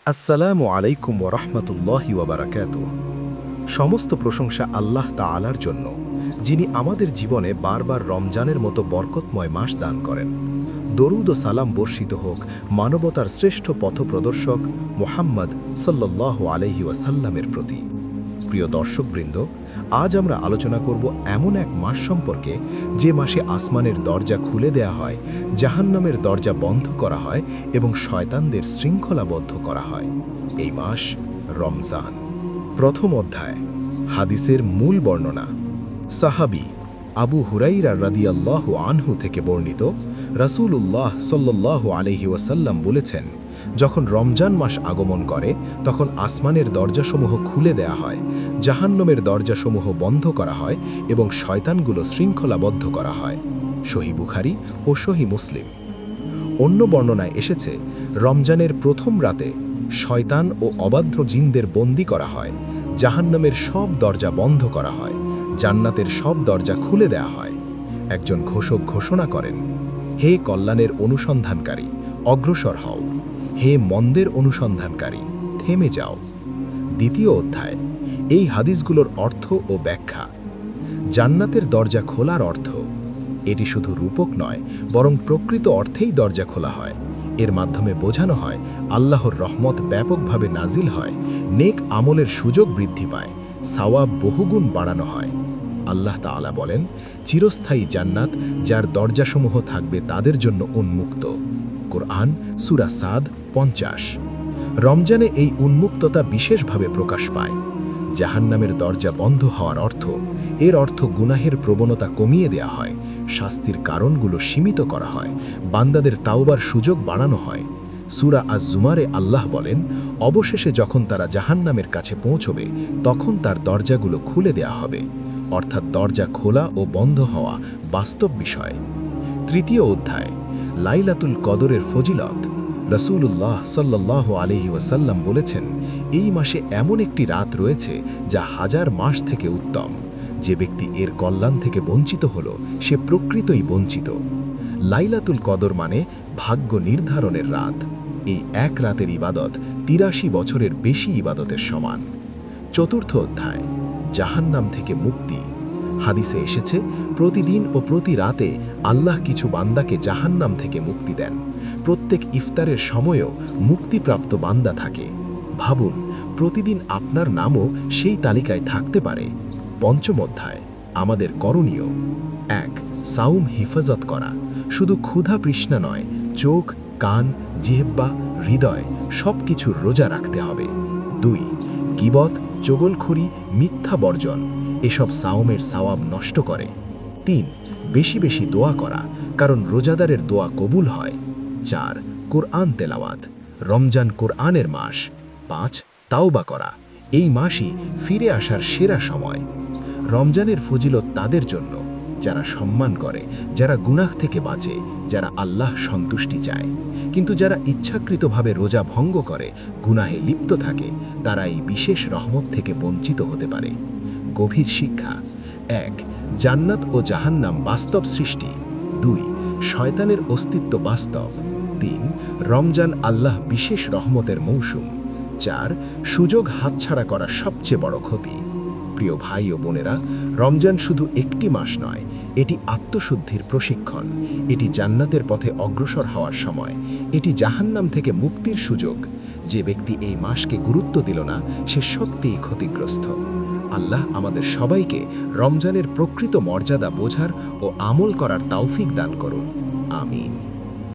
আসসালামু আলাইকুম ওরহমতুল্লাহি ওয়াবারাকাতুহু। সমস্ত প্রশংসা আল্লাহ তাআলার জন্য, যিনি আমাদের জীবনে বারবার রমজানের মতো বরকতময় মাস দান করেন। দরুদ ও সালাম বর্ষিত হোক মানবতার শ্রেষ্ঠ পথপ্রদর্শক মুহাম্মদ সাল্লাল্লাহু আলাইহি ওয়াসাল্লামের প্রতি। প্রিয় দর্শকবৃন্দ, আজ আমরা আলোচনা করব এমন এক মাস সম্পর্কে যে মাসে আসমানের দরজা খুলে দেয়া হয়, জাহান্নামের দরজা বন্ধ করা হয় এবং শয়তানদের শৃঙ্খলাবদ্ধ করা হয়। এই মাস রমজান। প্রথম অধ্যায়, হাদিসের মূল বর্ণনা। সাহাবী আবু হুরাইরা রাদিয়াল্লাহু আনহু থেকে বর্ণিত, রাসূলুল্লাহ সাল্লাল্লাহু আলাইহি ওয়াসাল্লাম বলেছেন, যখন রমজান মাস আগমন করে তখন আসমানের দরজাসমূহ খুলে দেয়া হয়, জাহান্নামের দরজাসমূহ বন্ধ করা হয় এবং শয়তানগুলো শৃঙ্খলাবদ্ধ করা হয়। সহিহ বুখারী ও সহিহ মুসলিম। অন্য বর্ণনায় এসেছে, রমজানের প্রথম রাতে শয়তান ও অবাধ্য জিনদের বন্দী করা হয়, জাহান্নামের সব দরজা বন্ধ করা হয়, জান্নাতের সব দরজা খুলে দেয়া হয়। একজন ঘোষক ঘোষণা করেন, হে কল্যাণের অনুসন্ধানকারী, অগ্রসর হও, হে মন্দের অনুসন্ধানকারী, থেমে যাও। দ্বিতীয় অধ্যায়, এই হাদিসগুলোর অর্থ ও ব্যাখ্যা। জান্নাতের দরজা খোলার অর্থ, এটি শুধু রূপক নয়, বরং প্রকৃত অর্থেই দরজা খোলা হয়। এর মাধ্যমে বোঝানো হয় আল্লাহর রহমত ব্যাপকভাবে নাজিল হয়, নেক আমলের সুযোগ বৃদ্ধি পায়, সওয়াব বহুগুণ বাড়ানো হয়। আল্লাহ তাআলা বলেন, চিরস্থায়ী জান্নাত যার দরজাসমূহ থাকবে তাদের জন্য উন্মুক্ত। কোরআন সূরা সাদ 50। রমজানে এই উন্মুক্ততা বিশেষভাবে প্রকাশ পায়। জাহান্নামের দরজা বন্ধ হওয়ার অর্থ, এর অর্থ গুনাহের প্রবণতা কমিয়ে দেয়া হয়, শাস্তির কারণগুলো সীমিত করা হয়, বান্দাদের তাওবার সুযোগ বাড়ানো হয়। সূরা আজ-জুমারে আল্লাহ বলেন, অবশেষে যখন তারা জাহান্নামের কাছে পৌঁছবে তখন তার দরজাগুলো খুলে দেয়া হবে, অর্থাৎ দরজা খোলা ও বন্ধ হওয়া বাস্তব বিষয়। তৃতীয় অধ্যায়, লাইলাতুল কদরের ফজিলত। রাসূলুল্লাহ সাল্লাল্লাহু আলাইহি ওয়াসাল্লাম বলেছেন, এই মাসে এমন একটি রাত রয়েছে যা হাজার মাস থেকে উত্তম। যে ব্যক্তি এর কল্যাণ থেকে বঞ্চিত হল, সে প্রকৃতই বঞ্চিত। লাইলাতুল কদর মানে ভাগ্য নির্ধারণের রাত। এই এক রাতের ইবাদত ৮৩ বছরের বেশি ইবাদতের সমান। চতুর্থ অধ্যায়, জাহান্নাম থেকে মুক্তি। হাদিসে এসেছে, প্রতিদিন ও প্রতি রাতে আল্লাহ কিছু বান্দাকে জাহান্নাম থেকে মুক্তি দেন। প্রত্যেক ইফতারের সময়ও মুক্তিপ্রাপ্ত বান্দা থাকে। ভাবুন, প্রতিদিন আপনার নামও সেই তালিকায় থাকতে পারে। পঞ্চম অধ্যায়, আমাদের করণীয়। ১. সাউম হিফাজত করা। শুধু ক্ষুধা তৃষ্ণা নয়, চোখ, কান, জিহ্বা, হৃদয় সব কিছুর রোজা রাখতে হবে। ২. গীবত, চগলখড়ি, মিথ্যা বর্জন, এসব সাওমের সওয়াব নষ্ট করে। ৩. বেশি বেশি দোয়া করা, কারণ রোজাদারের দোয়া কবুল হয়। ৪. কোরআন তেলাওয়াত, রমজান কোরআনের মাস। ৫. তাওবা করা, এই মাসই ফিরে আসার সেরা সময়। রমজানের ফজিলত তাদের জন্য যারা সম্মান করে, যারা গুনাহ থেকে বাঁচে, যারা আল্লাহ সন্তুষ্টি চায়। কিন্তু যারা ইচ্ছাকৃতভাবে রোজা ভঙ্গ করে, গুনাহে লিপ্ত থাকে, তারা এই বিশেষ রহমত থেকে বঞ্চিত হতে পারে। গভীর শিক্ষা। ১. জান্নাত ও জাহান্নাম বাস্তব সৃষ্টি। ২. শয়তানের অস্তিত্ব বাস্তব। ৩. রমজান আল্লাহ বিশেষ রহমতের মৌসুম। ৪. সুযোগ হাতছাড়া করা সবচেয়ে বড় ক্ষতি। প্রিয় ভাই ও বোনেরা, রমজান শুধু একটি মাস নয়, এটি আত্মশুদ্ধির প্রশিক্ষণ, এটি জান্নাতের পথে অগ্রসর হওয়ার সময়, এটি জাহান্নাম থেকে মুক্তির সুযোগ। যে ব্যক্তি এই মাসকে গুরুত্ব দিল না, সে সত্যিই ক্ষতিগ্রস্ত। আল্লাহ আমাদের সবাইকে রমজানের প্রকৃত মর্যাদা বোঝার ও আমল করার তৌফিক দান করুন। আমিন।